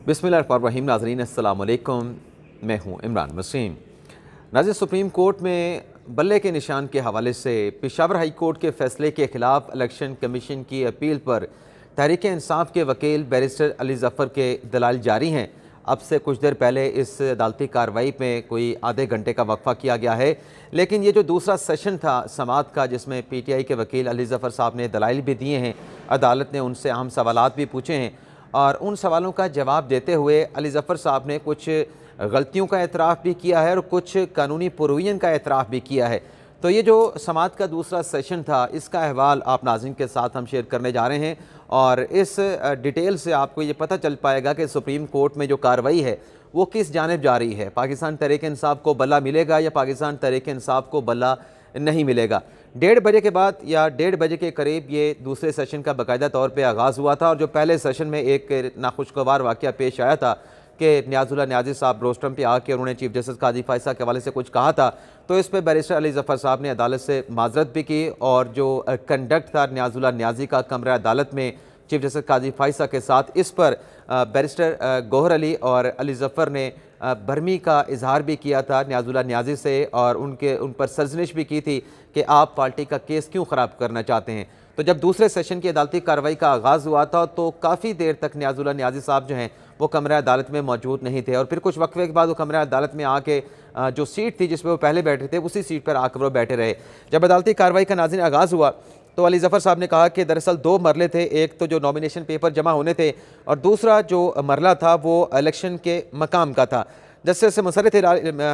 बिस्मिल्लाहिर्रहमानिर्रहीम। नाज़रीन अस्सलाम वालेकुम, मैं हूँ इमरान वसीम। नाज़रीन, सुप्रीम कोर्ट में बल्ले के निशान के हवाले से पेशावर हाई कोर्ट के फैसले के ख़िलाफ़ इलेक्शन कमीशन की अपील पर तहरीक इंसाफ के वकील बैरिस्टर अली ज़फ़र के दलाइल जारी हैं। अब से कुछ देर पहले इस अदालती कार्रवाई में कोई आधे घंटे का वक्फ़ा किया गया है, लेकिन ये जो दूसरा सेशन था समाअत का, जिसमें PTI के वकील अली ज़फ़र साहब ने दलाइल भी दिए हैं, अदालत ने उनसे अहम सवालात भी पूछे हैं और उन सवालों का जवाब देते हुए अली ज़फ़र साहब ने कुछ गलतियों का एतराफ़ भी किया है और कुछ कानूनी प्रोविज़न का एतराफ़ भी किया है। तो ये जो समाअत का दूसरा सेशन था, इसका अहवाल आप नाज़रीन के साथ हम शेयर करने जा रहे हैं और इस डिटेल से आपको ये पता चल पाएगा कि सुप्रीम कोर्ट में जो कार्रवाई है वो किस जानिब जा रही है। पाकिस्तान तहरीक इंसाफ को बल्ला मिलेगा या पाकिस्तान तहरीक इंसाफ को बल्ला नहीं मिलेगा। 1:30 बजे के बाद या 1:30 बजे के करीब ये दूसरे सेशन का बाकायदा तौर पे आगाज़ हुआ था और जो पहले सेशन में एक नाखुशगवार वाक़या पेश आया था कि नियाज़ुल्लाह नियाज़ी साहब रोस्टम पे आके उन्होंने चीफ जस्टिस काजी फायसा के हवाले से कुछ कहा था, तो इस पर बैरिस्टर अली ज़फ़र साहब ने अदालत से माज़रत भी की और जो कंडक्ट था नियाज़ुल्लाह नियाज़ी का कमरा अदालत में चीफ जस्टिस काजी फायसा के साथ, इस पर बैरिस्टर गौहर अली और अली ज़फ़र ने बरमी का इजहार भी किया था नियाज़ुल्लाह नियाज़ी से और उन पर सरजनिश भी की थी कि आप पार्टी का केस क्यों ख़राब करना चाहते हैं। तो जब दूसरे सेशन की अदालती कार्रवाई का आगाज़ हुआ था तो काफ़ी देर तक नियाज़ुल्लाह नियाज़ी साहब जो हैं वो कमरा अदालत में मौजूद नहीं थे और फिर कुछ वक्फे के बाद वो कमरा अदालत में आके जो सीट थी जिस पर वो पहले बैठे थे उसी सीट पर आकर वो बैठे रहे। जब अदालती कार्रवाई का नाज़रीन आगाज़ हुआ तो अली ज़फ़र साहब ने कहा कि दरअसल 2 मरले थे, एक तो जो नॉमिनेशन पेपर जमा होने थे और दूसरा जो मरला था वो इलेक्शन के मकाम का था। जस्टिस मुसर्रत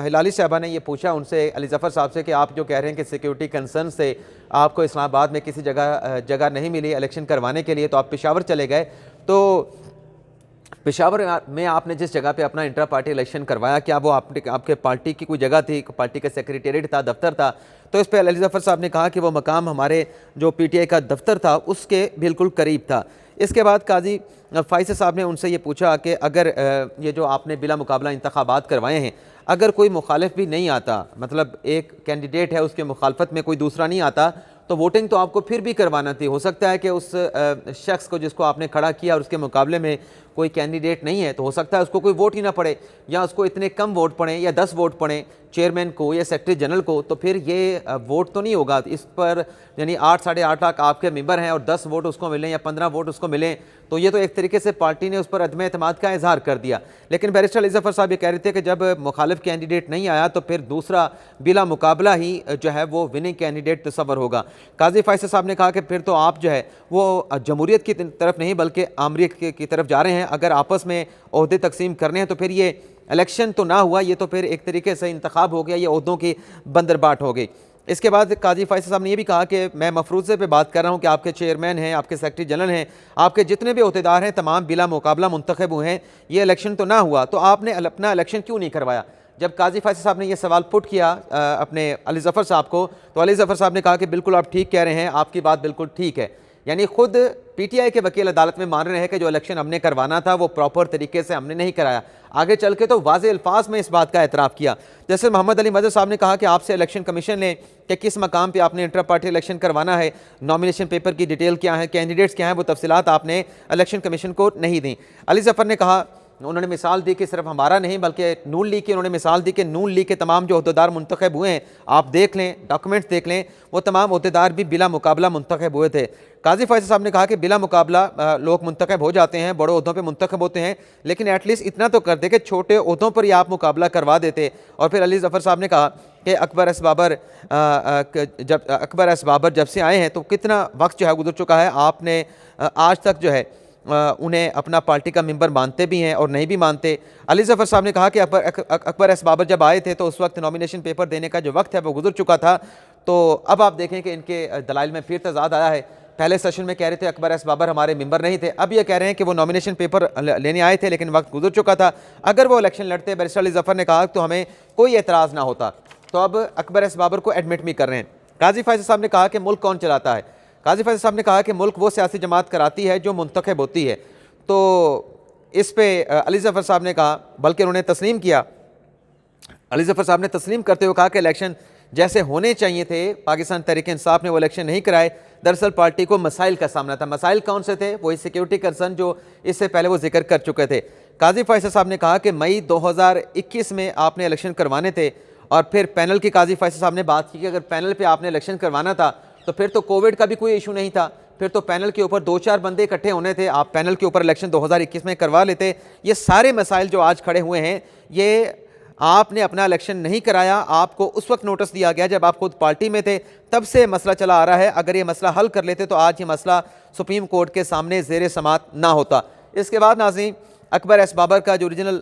हिलाली साहबा ने ये पूछा उनसे, अली ज़फ़र साहब से, कि आप जो कह रहे हैं कि सिक्योरिटी कंसर्न से आपको इस्लामाबाद में किसी जगह नहीं मिली इलेक्शन करवाने के लिए, तो आप पेशावर चले गए, तो पेशावर में आपने जिस जगह पे अपना इंटर पार्टी इलेक्शन करवाया, क्या वो आपके पार्टी की कोई जगह थी, पार्टी का सेक्रेटेरिएट था, दफ्तर था? तो इस पर अली ज़फ़र साहब ने कहा कि वो मकाम हमारे जो PTI का दफ्तर था उसके बिल्कुल करीब था। इसके बाद काजी फायसा साहब ने उनसे ये पूछा कि अगर ये जो आपने बिला मुकाबला इंतखाबात करवाए हैं, अगर कोई मुखालिफ भी नहीं आता, मतलब एक कैंडिडेट है उसके मुखालफत में कोई दूसरा नहीं आता, तो वोटिंग तो आपको फिर भी करवाना थी। हो सकता है कि उस शख्स को जिसको आपने खड़ा किया और उसके मुकाबले में कोई कैंडिडेट नहीं है, तो हो सकता है उसको कोई वोट ही ना पड़े या उसको इतने कम वोट पड़े या 10 वोट पड़े चेयरमैन को या सेक्रेटरी जनरल को, तो फिर ये वोट तो नहीं होगा इस पर। यानी 8 साढ़े 8 लाख आपके मेंबर हैं और 10 वोट उसको मिलें या 15 वोट उसको मिलें, तो ये तो एक तरीके से पार्टी ने उस पर अदम एतमाद का इजहार कर दिया। लेकिन बैरिस्टर अली ज़फ़र साहब ये कह रहे थे कि जब मुखालिफ कैंडिडेट नहीं आया तो फिर दूसरा बिला मुकाबला ही जो है वो विनिंग कैंडिडेट तस्वर होगा। काजी फायसा साहब ने कहा कि फिर तो आप जो है वो जमहूरियत की तरफ नहीं बल्कि आमरीत की तरफ जा रहे हैं। अगर आपस में ओहदे तकसीम करने हैं तो फिर ये इलेक्शन तो ना हुआ, ये तो फिर एक तरीके से इंतखाब हो गया, ये ओहदों की बंदरबाट हो गई। इसके बाद काजी फायसा साहब ने यह भी कहा कि मैं मफरूज़े पे बात कर रहा हूँ कि आपके चेयरमैन हैं, आपके सेक्रेटरी जनरल हैं, आपके जितने भी अहदेदार हैं तमाम बिला मुकाबला मुंतखब हुए हैं, ये इलेक्शन तो ना हुआ, तो आपने अपना इलेक्शन क्यों नहीं करवाया? जब काजी फायसा साहब ने यह सवाल पुट किया अपने अली ज़फ़र साहब को, तो अली ज़फ़र साहब ने कहा कि बिल्कुल आप ठीक कह रहे हैं, आपकी बात बिल्कुल ठीक है। यानी खुद PTI के वकील अदालत में मान रहे हैं कि जो इलेक्शन हमने करवाना था वो प्रॉपर तरीके से हमने नहीं कराया। आगे चल के तो वाज़े अल्फाज में इस बात का एतराफ़ किया। जैसे मोहम्मद अली मदद साहब ने कहा कि आपसे इलेक्शन कमीशन ने कि किस मकाम पे आपने इंटर पार्टी इलेक्शन करवाना है, नॉमिनेशन पेपर की डिटेल क्या है, कैंडिडेट्स क्या हैं, वो तफसीलात आपने इलेक्शन कमीशन को नहीं दी। अली ज़फ़र ने कहा, उन्होंने मिसाल दी कि सिर्फ हमारा नहीं बल्कि नून लीग की उन्होंने मिसाल दी कि नून लीग के तमाम जो अहदेदार मुंतखब हुए हैं, आप देख लें, डॉक्यूमेंट्स देख लें, वो तमाम अहदेदार भी बिला मुकाबला मुंतखब हुए थे। काजी फायसा साहब ने कहा कि बिला मुकाबला लोग मुंतखब हो जाते हैं, बड़े अहदों पर मुंतखब होते हैं, लेकिन एटलीस्ट इतना तो कर दे कि छोटे अहदों पर ही आप मुकाबला करवा देते। और फिर अली ज़फ़र साहब ने कहा कि अकबर एस बाबर जब से आए हैं तो कितना वक्त जो है गुजर चुका है, आपने आज तक जो है उन्हें अपना पार्टी का मेंबर मानते भी हैं और नहीं भी मानते। अली ज़फ़र साहब ने कहा कि अकबर एस बाबर जब आए थे तो उस वक्त नॉमिनेशन पेपर देने का जो वक्त है वो गुजर चुका था। तो अब आप देखें कि इनके दलाइल में फिर तज़ाद आया है। पहले सेशन में कह रहे थे अकबर एस बाबर हमारे मेंबर नहीं थे, अब ये कह रहे हैं कि वो नॉमिनेशन पेपर लेने आए थे लेकिन वक्त गुजर चुका था। अगर वो इलेक्शन लड़ते, बैरिस्टर अली ज़फ़र ने कहा, तो हमें कोई एतराज़ ना होता। तो अब अकबर एस बाबर को एडमिट भी कर रहे हैं। काजी फायसा साहब ने कहा कि मुल्क कौन चलाता है? काजी फायसा साहब ने कहा कि मुल्क वो सियासी जमात कराती है जो मुंतखब होती है। तो इस पे अली ज़फ़र साहब ने कहा, बल्कि उन्होंने तस्लीम किया, अली ज़फ़र साहब ने तस्लीम करते हुए कहा कि इलेक्शन जैसे होने चाहिए थे, पाकिस्तान तहरीक इंसाफ ने वो इलेक्शन नहीं कराए। दरअसल पार्टी को मसाइल का सामना था। मसाइल कौन से थे? वही सिक्योरिटी कंसर्न जो इससे पहले वो जिक्र कर चुके थे। काजी फैसल साहब ने कहा कि मई 2021 में आपने इलेक्शन करवाने थे, और फिर पैनल की काजी फैसल साहब ने बात की कि अगर पैनल पे आपने इलेक्शन करवाना था तो फिर तो कोविड का भी कोई इशू नहीं था, फिर तो पैनल के ऊपर 2-4 बंदे इकट्ठे होने थे, आप पैनल के ऊपर इलेक्शन 2021 में करवा लेते। ये सारे मसाइल जो आज खड़े हुए हैं, ये आपने अपना इलेक्शन नहीं कराया, आपको उस वक्त नोटिस दिया गया जब आप खुद पार्टी में थे, तब से मसला चला आ रहा है। अगर ये मसला हल कर लेते तो आज ये मसला सुप्रीम कोर्ट के सामने ज़ेर समात ना होता। इसके बाद नाज़रीन, अकबर एस बाबर का जो ओरिजिनल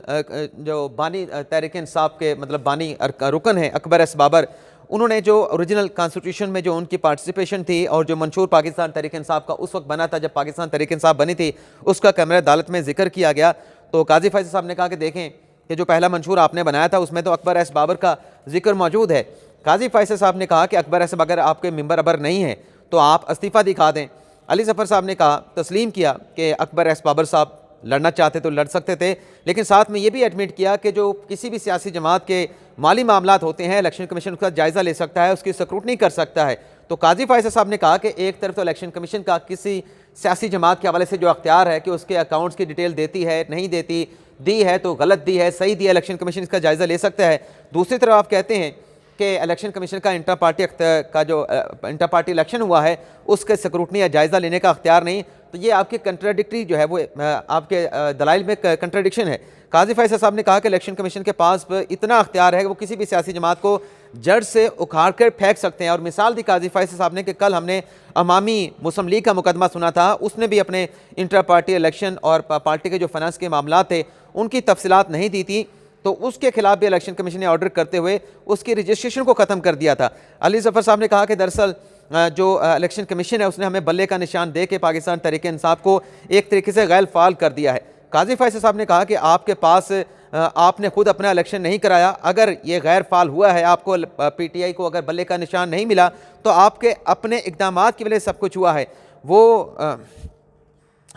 जो बानी तहरीक इंसाफ के मतलब बानी रुकन है अकबर एस बाबर, उन्होंने जो ओरिजिनल कॉन्स्टिट्यूशन में जो उनकी पार्टिसिपेशन थी और जो मंशूर पाकिस्तान तहरीक इंसाफ का उस वक्त बना था जब पाकिस्तान तहरीक इंसाफ बनी थी, उसका कैमरा अदालत में जिक्र किया गया। तो काजी फैसल साहब ने कहा कि देखें कि जो पहला मंशूर आपने बनाया था उसमें तो अकबर एस बाबर का जिक्र मौजूद है। काजी फैसल साहब ने कहा कि अकबर एस बाबर आपके मेंबर अबर नहीं है तो आप इस्तीफ़ा दिखा दें। अली ज़फ़र साहब ने कहा, तस्लीम किया कि अकबर एस बाबर साहब लड़ना चाहते तो लड़ सकते थे, लेकिन साथ में ये भी एडमिट किया कि जो किसी भी सियासी जमात के माली मामलात होते हैं इलेक्शन कमीशन उसका जायज़ा ले सकता है, उसकी स्क्रूटनी कर सकता है। तो काजी फैसल साहब ने कहा कि एक तरफ तो इलेक्शन कमीशन का किसी सियासी जमात के हवाले से जो अख्तियार है कि उसके अकाउंट्स की डिटेल देती है, नहीं देती, दी है तो गलत दी है, सही दिया, इलेक्शन कमीशन इसका जायज़ा ले सकता है। दूसरी तरफ आप कहते हैं कि इलेक्शन कमीशन का इंटर पार्टी इलेक्शन हुआ है उसके स्क्रूटनी या जायज़ा लेने का अख्तियार नहीं। तो ये आपके कंट्राडिक्टरी जो है वो आपके दलाइल में कंट्राडिक्शन है। काजी फैसल साहब ने कहा कि इलेक्शन कमीशन के पास इतना अख्तियार है कि वो किसी भी सियासी जमात को जड़ से उखाड़ कर फेंक सकते हैं। और मिसाल दी काजी फैसल साहब ने कि कल हमने अवामी मुस्लिम लीग का मुकदमा सुना था, उसने भी अपने इंटर पार्टी इलेक्शन और पार्टी के जो फाइनेंस के मामला थे उनकी तफसीलात नहीं दी थी, तो उसके खिलाफ भी इलेक्शन कमीशन ने ऑर्डर करते हुए उसकी रजिस्ट्रेशन को ख़त्म कर दिया था। अली ज़फ़र साहब ने कहा कि दरअसल जो इलेक्शन कमीशन है उसने हमें बल्ले का निशान दे के पाकिस्तान तहरीक इंसाफ को एक तरीके से गैर फाल कर दिया है। काजी फैसल साहब ने कहा कि आपके पास आपने खुद अपना इलेक्शन नहीं कराया, अगर ये गैर फाल हुआ है, आपको PTI को अगर बल्ले का निशान नहीं मिला तो आपके अपने इक़दामात की वजह से सब कुछ हुआ है। वो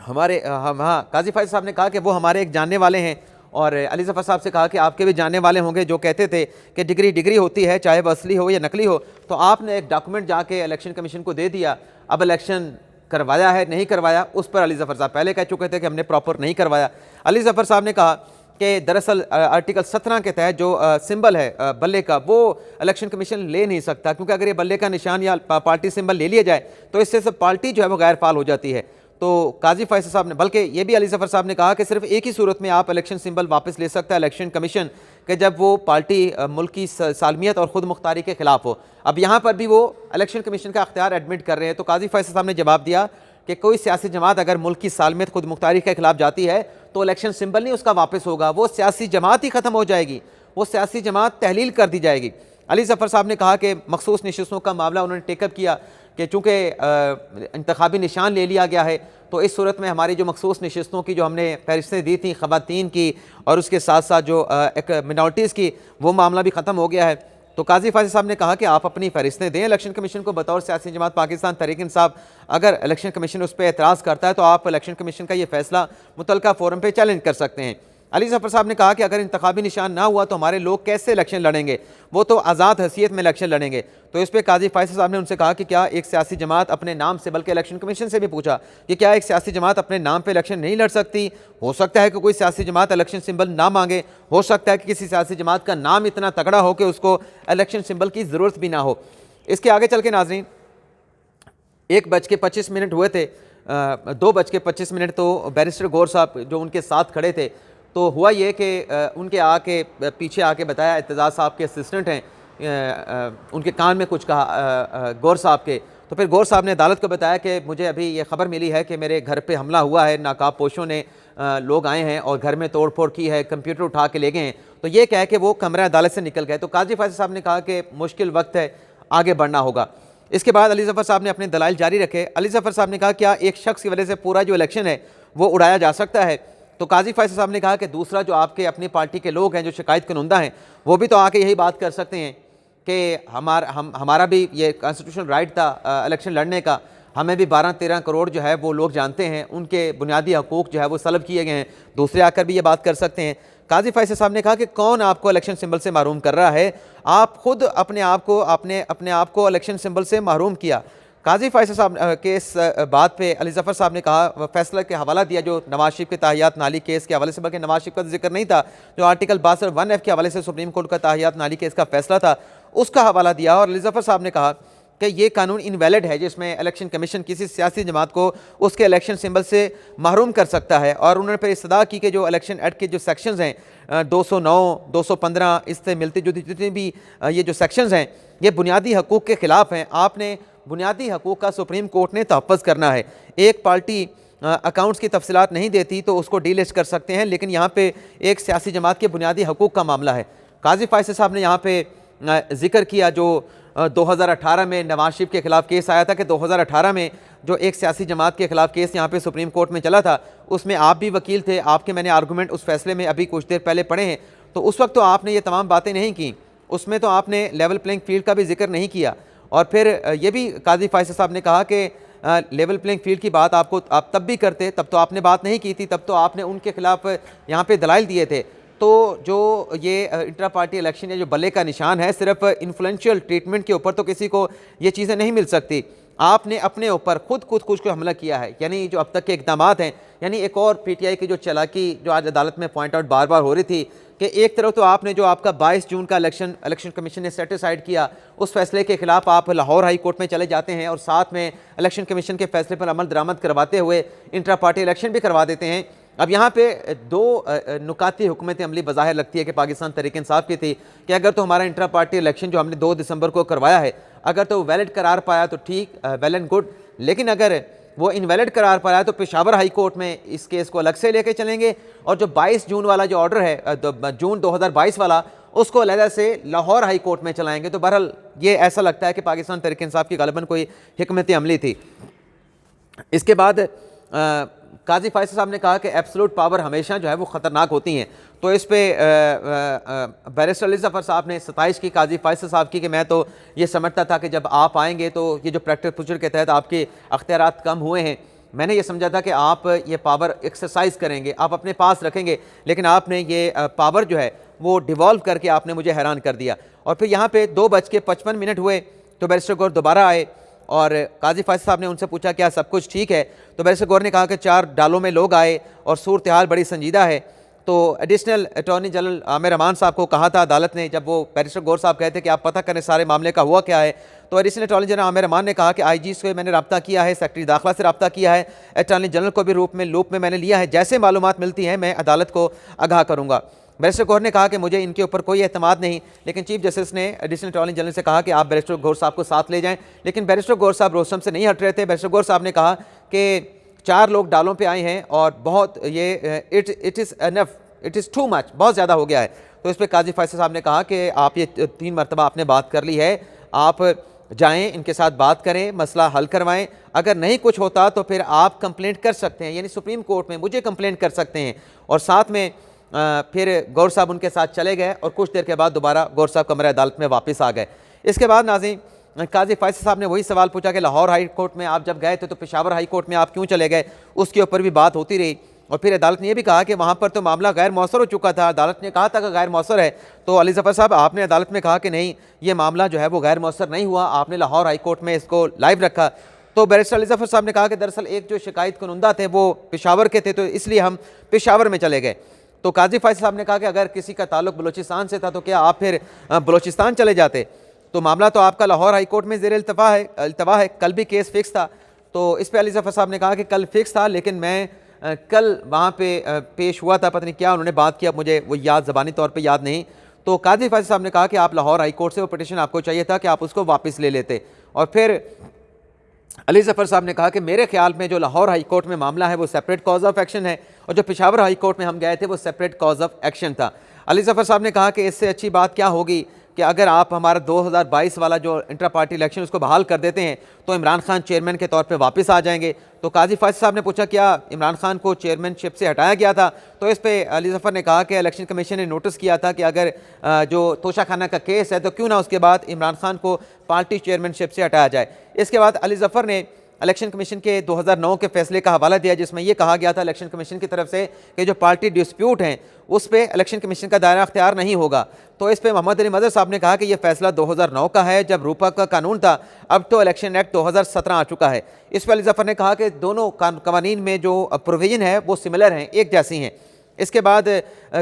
हमारे हाँ, काजी फैसल साहब ने कहा कि वो हमारे एक जानने वाले हैं, और अली ज़फ़र साहब से कहा कि आपके भी जानने वाले होंगे जो कहते थे कि डिग्री होती है, चाहे वह असली हो या नकली हो। तो आपने एक डॉक्यूमेंट जाके इलेक्शन कमीशन को दे दिया, अब इलेक्शन करवाया है नहीं करवाया उस पर अली ज़फ़र साहब पहले कह चुके थे कि हमने प्रॉपर नहीं करवाया। अली ज़फ़र साहब ने कहा कि दरअसल आर्टिकल 17 के तहत जो सिंबल है बल्ले का वो इलेक्शन कमीशन ले नहीं सकता, क्योंकि अगर ये बल्ले का निशान या पार्टी सिंबल ले लिया जाए तो इससे सब पार्टी जो है वो गैर फाल हो जाती है। तो काजी फैसल साहब ने, बल्कि ये भी अली ज़फ़र साहब ने कहा कि सिर्फ एक ही सूरत में आप इलेक्शन सिंबल वापस ले सकता है इलेक्शन कमीशन कि जब वो पार्टी मुल्क की सालमियत और ख़ुद मुख्तारी के खिलाफ हो। अब यहाँ पर भी वो इलेक्शन कमीशन का अख्तियार एडमिट कर रहे हैं। तो काजी फैसल साहब ने जवाब दिया कि कोई सियासी जमात अगर मुल्क की सालमियत खुद मुख्तारी के खिलाफ जाती है तो इलेक्शन सिंबल नहीं उसका वापस होगा, वो सियासी जमात ही ख़त्म हो जाएगी, वो सियासी जमात तहलील कर दी जाएगी। अली ज़फ़र साहब ने कहा कि मखसूस नशिस्तों का मामला उन्होंने टेकअप किया कि चूँकि इंतखाबी निशान ले लिया गया है तो इस सूरत में हमारी जो मखसूस नशिस्तों की जो हमने फहरिस्तें दी थी ख़वातीन की और उसके साथ साथ जो एक मिनॉरिटीज़ की, वो मामला भी ख़त्म हो गया है। तो काजी फैसल साहब ने कहा कि आप अपनी फहरिस्तें दें इलेक्शन कमीशन को, बतौर सियासी जमात पाकिस्तान तहरीक इंसाफ अगर इलेक्शन कमीशन उस पर एतराज़ करता है तो आप इलेक्शन कमीशन का ये फैसला मुतलका फोरम पर चैलेंज कर सकते हैं। अली ज़फ़र साहब ने कहा कि अगर इंतखाबी निशान ना हुआ तो हमारे लोग कैसे इलेक्शन लड़ेंगे, वो तो आज़ाद हैसियत में इलेक्शन लड़ेंगे। तो इस पर काजी फैसल साहब ने उनसे कहा कि क्या एक सियासी जमात अपने नाम से, बल्कि इलेक्शन कमीशन से भी पूछा कि क्या एक सियासी जमात अपने नाम पर इलेक्शन नहीं लड़ सकती? हो सकता है कि कोई सियासी जमात इलेक्शन सिंबल ना मांगे, हो सकता है कि किसी सियासी जमात का नाम इतना तगड़ा हो कि उसको इलेक्शन सिंबल की ज़रूरत भी ना हो। इसके आगे चल के नाज़रीन 1:25 हुए थे, 2:25 तो बैरिस्टर गौर साहब जो उनके साथ खड़े थे, तो हुआ ये कि उनके आके पीछे आके बताया, इत्तेज़ाज़ साहब के असिस्टेंट हैं, उनके कान में कुछ कहा गौर साहब के। तो फिर गौर साहब ने अदालत को बताया कि मुझे अभी ये खबर मिली है कि मेरे घर पे हमला हुआ है, नाकाब पोशों ने लोग आए हैं और घर में तोड़ फोड़ की है, कंप्यूटर उठा के ले गए हैं। तो ये कह के वो कमरा अदालत से निकल गए। तो काजी फैसल साहब ने कहा कि मुश्किल वक्त है, आगे बढ़ना होगा। इसके बाद अली ज़फ़र साहब ने अपने दलाइल जारी रखे। अली ज़फ़र साहब ने कहा क्या एक शख्स की वजह से पूरा जो इलेक्शन है वो उड़ाया जा सकता है? तो काजी फैसल साहब ने कहा कि दूसरा जो आपके अपनी पार्टी के लोग हैं जो शिकायत कानूनदा हैं वो भी तो आके यही बात कर सकते हैं कि हमारा भी ये कॉन्स्टिट्यूशनल राइट था इलेक्शन लड़ने का, हमें भी 12-13 करोड़ जो है वो लोग जानते हैं, उनके बुनियादी हकूक़ जो है वो सलब किए गए हैं, दूसरे आकर भी ये बात कर सकते हैं। काजी फैसल साहब ने कहा कि कौन आपको इलेक्शन सिंबल से महरूम कर रहा है? आप खुद अपने आप को इलेक्शन सिंबल से महरूम किया। काजी फैसल साहब के इस बात पे अली ज़फ़र साहब ने कहा, फैसला के हवाला दिया जो नवाज शरीफ के ताहियात नाली केस के हवाले से, बल्कि नवाज शरीफ का जिक्र नहीं था, जो आर्टिकल 62(1)(f) के हवाले से सुप्रीम कोर्ट का ताहियात नाली केस का फैसला था उसका हवाला दिया। और अली ज़फ़र साहब ने कहा कि ये कानून इनवैलिड है जिसमें इलेक्शन कमीशन किसी सियासी जमात को उसके इलेक्शन सिंबल से महरूम कर सकता है। और उन्होंने फिर इस्तदा की कि जो इलेक्शन एक्ट के जो सेक्शंस हैं 209, 215, इससे मिलती जुलती जितनी भी ये जो सेक्शंस हैं ये बुनियादी हकूक़ के ख़िलाफ़ हैं। आपने बुनियादी हकूक़ का सुप्रीम कोर्ट ने तहफ़्फ़ुज़ करना है। एक पार्टी अकाउंट्स की तफसीलात नहीं देती तो उसको डीलिस्ट कर सकते हैं, लेकिन यहाँ पे एक सियासी जमात के बुनियादी हकूक़ का मामला है। काजी फैसल साहब ने यहाँ पे जिक्र किया जो 2018 में नवाज शरीफ के ख़िलाफ़ केस आया था कि 2018 में जो एक सियासी जमात के ख़िलाफ़ केस यहाँ पे सुप्रीम कोर्ट में चला था उसमें आप भी वकील थे, आपके मैंने आर्गूमेंट उस फैसले में अभी कुछ देर पहले पढ़े हैं। तो उस वक्त तो आपने ये तमाम बातें नहीं की, उसमें तो आपने लेवल प्लेइंग फील्ड का भी जिक्र नहीं किया। और फिर ये भी काजी फैसल साहब ने कहा कि लेवल प्लेइंग फील्ड की बात आप तब भी करते, तब तो आपने बात नहीं की थी, तब तो आपने उनके खिलाफ यहाँ पे दलाइल दिए थे। तो जो ये इंट्रा पार्टी इलेक्शन या जो बल्ले का निशान है, सिर्फ इन्फ्लुएंशियल ट्रीटमेंट के ऊपर तो किसी को ये चीज़ें नहीं मिल सकती। आपने अपने ऊपर खुद को हमला किया है, यानी जो अब तक के इक़दाम हैं, यानी एक और PTI की जो चालाकी जो आज अदालत में पॉइंट आउट बार बार हो रही थी कि एक तरफ तो आपने जो आपका 22 जून का इलेक्शन कमीशन ने सेटिसाइड किया उस फैसले के खिलाफ आप लाहौर हाई कोर्ट में चले जाते हैं और साथ में इलेक्शन कमीशन के फैसले पर अमल दरामद करवाते हुए इंट्रा पार्टी इलेक्शन भी करवा देते हैं। अब यहाँ पे दो नुकाती हुकूमत अमली बज़ाहिर लगती है कि पाकिस्तान तहरीक इंसाफ की थी कि अगर तो हमारा इंट्रा पार्टी इलेक्शन जो हमने 2 दिसंबर को करवाया है अगर तो वैलिड करार पाया तो ठीक, वेल एंड गुड, लेकिन अगर वो इनवैलिड करार पाया तो पेशावर हाई कोर्ट में इस केस को अलग से लेके चलेंगे और जो 22 जून वाला जो ऑर्डर है जून 2022 वाला उसको अलग से लाहौर हाई कोर्ट में चलाएंगे। तो बहरहाल ये ऐसा लगता है कि पाकिस्तान तहरीक इंसाफ की गालिबन कोई हिकमत अमली थी। इसके बाद काजी फैसल साहब ने कहा कि एब्सोल्यूट पावर हमेशा जो है वो ख़तरनाक होती हैं। तो इस पे बैरिस्टर अली ज़फ़र साहब ने 27 की काजी फैसल साहब की कि मैं तो ये समझता था कि जब आप आएंगे तो ये जो प्रैक्टिस प्रोसीजर के तहत आपके अख्तियारात कम हुए हैं, मैंने ये समझा था कि आप ये पावर एक्सरसाइज करेंगे, आप अपने पास रखेंगे, लेकिन आपने ये पावर जो है वो डिवॉल्व करके आपने मुझे हैरान कर दिया। और फिर यहाँ पे 2:55 हुए तो बैरिस्टर गौर दोबारा आए और काजी फैसल साहब ने उनसे पूछा क्या सब कुछ ठीक है। तो बैरिस्टर गौर ने कहा कि 4 डालों में लोग आए और सूरत हाल बड़ी संजीदा है। तो एडिशनल अटॉर्नी जनरल आमिर अमान साहब को कहा था अदालत ने, जब वो बैरिस्टर गौर साहब कहते कि आप पता करें सारे मामले का हुआ क्या है, तो एडिशनल अटॉर्नी जनरल आमिर अमान ने कहा कि IG से मैंने रब्ता किया है, सेक्रेटरी दाखिला से रब्ता किया है, अटॉर्नी जनरल को भी लूप में मैंने लिया है, जैसे मालूमात मिलती हैं मैं अदालत को आगाह करूँगा। बैरिस्टर गौर ने कहा कि मुझे इनके ऊपर कोई एतमाद नहीं, लेकिन चीफ जस्टिस ने एडिशनल अटॉर्नी जनरल से कहा कि आप बैरिस्टर गौर साहब को साथ ले जाएं, लेकिन बैरिस्टर गौर साहब रोस्तम से नहीं हट रहे थे। बैरिस्टर गौर साहब ने कहा कि 4 लोग डालों पे आए हैं और बहुत ये it is enough, it is too much, बहुत ज़्यादा हो गया है। तो इस पर काजी फैसल साहब ने कहा कि आप ये 3 मरतबा आपने बात कर ली है, आप जाएँ इनके साथ बात करें, मसला हल करवाएं, अगर नहीं कुछ होता तो फिर आप कंप्लेंट कर सकते हैं, यानी सुप्रीम कोर्ट में मुझे कंप्लेंट कर सकते हैं। और साथ में फिर गौर साहब उनके साथ चले गए और कुछ देर के बाद दोबारा गौर साहब कमरे अदालत में वापस आ गए। इसके बाद नाज़रीन काजी फैसल साहब ने वही सवाल पूछा कि लाहौर हाई कोर्ट में आप जब गए थे तो पेशावर हाई कोर्ट में आप क्यों चले गए, उसके ऊपर भी बात होती रही। और फिर अदालत ने यह भी कहा कि वहाँ पर तो मामला गैर मौसर हो चुका था, अदालत ने कहा था कि गैर मौसर है। तो अली ज़फ़र साहब आपने अदालत में कहा कि नहीं ये मामला जो है वो गैर मौसर नहीं हुआ, आपने लाहौर हाई कोर्ट में इसको लाइव रखा। तो बैरिस्टर अली ज़फ़र साहब ने कहा कि दरअसल एक जो शिकायत कुनुंदा थे वो पेशावर के थे, तो इसलिए हम पेशावर में चले गए। तो काजी फैसल साहब ने कहा कि अगर किसी का ताल्लुक बलूचिस्तान से था तो क्या आप फिर बलूचिस्तान चले जाते, तो मामला तो आपका लाहौर हाई कोर्ट में ज़ेर इल्तवा है, कल भी केस फिक्स था। तो इस पर अली ज़फ़र साहब ने कहा कि कल फिक्स था, लेकिन मैं कल वहाँ पे पेश हुआ था, पता नहीं क्या उन्होंने बात किया, मुझे वो याद ज़बानी तौर पे याद नहीं। तो काजी फैसल साहब ने कहा कि आप लाहौर हाई कोर्ट से वो पिटीशन आपको चाहिए था कि आप उसको वापस ले लेते। और फिर अली ज़फ़र साहब ने कहा कि मेरे ख्याल में जो लाहौर हाई कोर्ट में मामला है वो सेपरेट कॉज ऑफ एक्शन है और जो पेशावर हाई कोर्ट में हम गए थे वो सेपरेट कॉज ऑफ एक्शन था। अली ज़फ़र साहब ने कहा कि इससे अच्छी बात क्या होगी कि अगर आप हमारा 2022 वाला जो इंट्रा पार्टी इलेक्शन उसको बहाल कर देते हैं तो इमरान खान चेयरमैन के तौर पे वापस आ जाएंगे। तो काजी फैसल साहब ने पूछा क्या इमरान खान को चेयरमैनशिप से हटाया गया था, तो इस पे अली ज़फ़र ने कहा कि इलेक्शन कमीशन ने नोटिस किया था कि अगर जो तोशाखाना का केस है तो क्यों ना उसके बाद इमरान खान को पार्टी चेयरमैनशिप से हटाया जाए। इसके बाद अली ज़फ़र ने इलेक्शन कमीशन के 2009 के फैसले का हवाला दिया, जिसमें यह कहा गया था इलेक्शन कमीशन की तरफ से कि जो पार्टी डिस्प्यूट हैं उस पर इलेक्शन कमीशन का दायरा अख्तियार नहीं होगा। तो इस पर मोहम्मद अली मदर साहब ने कहा कि यह फैसला 2009 का है, जब रूपा का कानून था, अब तो इलेक्शन एक्ट 2017 आ चुका है। इस पर अली जफ़र ने कहा कि दोनों कवानीन में जो प्रोविजन है वो सिमिलर हैं, एक जैसी हैं। इसके बाद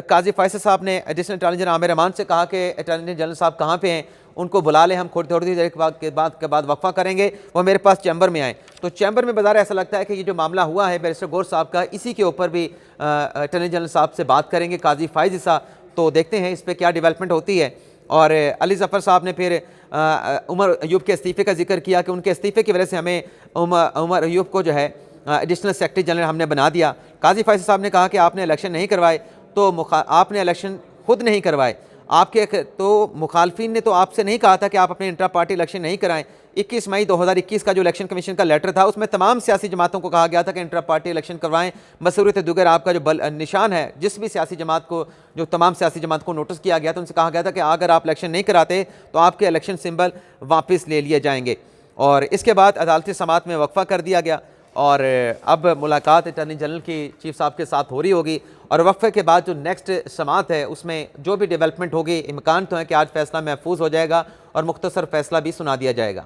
काजी फैसल साहब ने एडिशनल अटॉर्नी जनरल आमिर अमान से कहा कि अटॉर्नी जनरल साहब कहाँ पे हैं, उनको बुला लें, हम थोड़ी देर के बाद वक्फा करेंगे, वो मेरे पास चैम्बर में आए। तो चैम्बर में बाज़ार ऐसा लगता है कि ये जो मामला हुआ है बैरिस्टर गौर साहब का, इसी के ऊपर भी अटॉर्नी जनरल साहब से बात करेंगे काजी फैसल साहब। तो देखते हैं इस पर क्या डेवलपमेंट होती है। और अली जफ़र साहब ने फिर उमर अयूब के इस्तीफ़े का जिक्र किया कि उनके इस्तीफ़े की वजह से हमें उमर अयूब को जो है एडिशनल सेक्रेटरी जनरल हमने बना दिया। काजी फैसल साहब ने कहा कि आपने इलेक्शन नहीं करवाए, तो आपने इलेक्शन खुद नहीं करवाए, आपके तो मुखालफिन ने तो आपसे नहीं कहा था कि आप अपने इंट्रा पार्टी इलेक्शन नहीं कराएं। 21 मई 2021 का जो इलेक्शन कमीशन का लेटर था उसमें तमाम सियासी जमातों को कहा गया था कि इंट्रा पार्टी इलेक्शन करवाएं। बसूरत दुगर आपका जो निशान है, जिस भी सियासी जमात को, जो तमाम सियासी जमात को नोटिस किया गया था, उनसे कहा गया था कि अगर आप इलेक्शन नहीं कराते तो आपके इलेक्शन सिंबल वापस ले लिए जाएंगे। और इसके बाद अदालती समात में वक्फा कर दिया गया और अब मुलाकात अटॉर्नी जनरल की चीफ साहब के साथ हो रही होगी और वक्फे के बाद जो नेक्स्ट समात है उसमें जो भी डेवलपमेंट होगी, इम्कान तो है कि आज फैसला महफूज हो जाएगा और मुख्तसर फैसला भी सुना दिया जाएगा।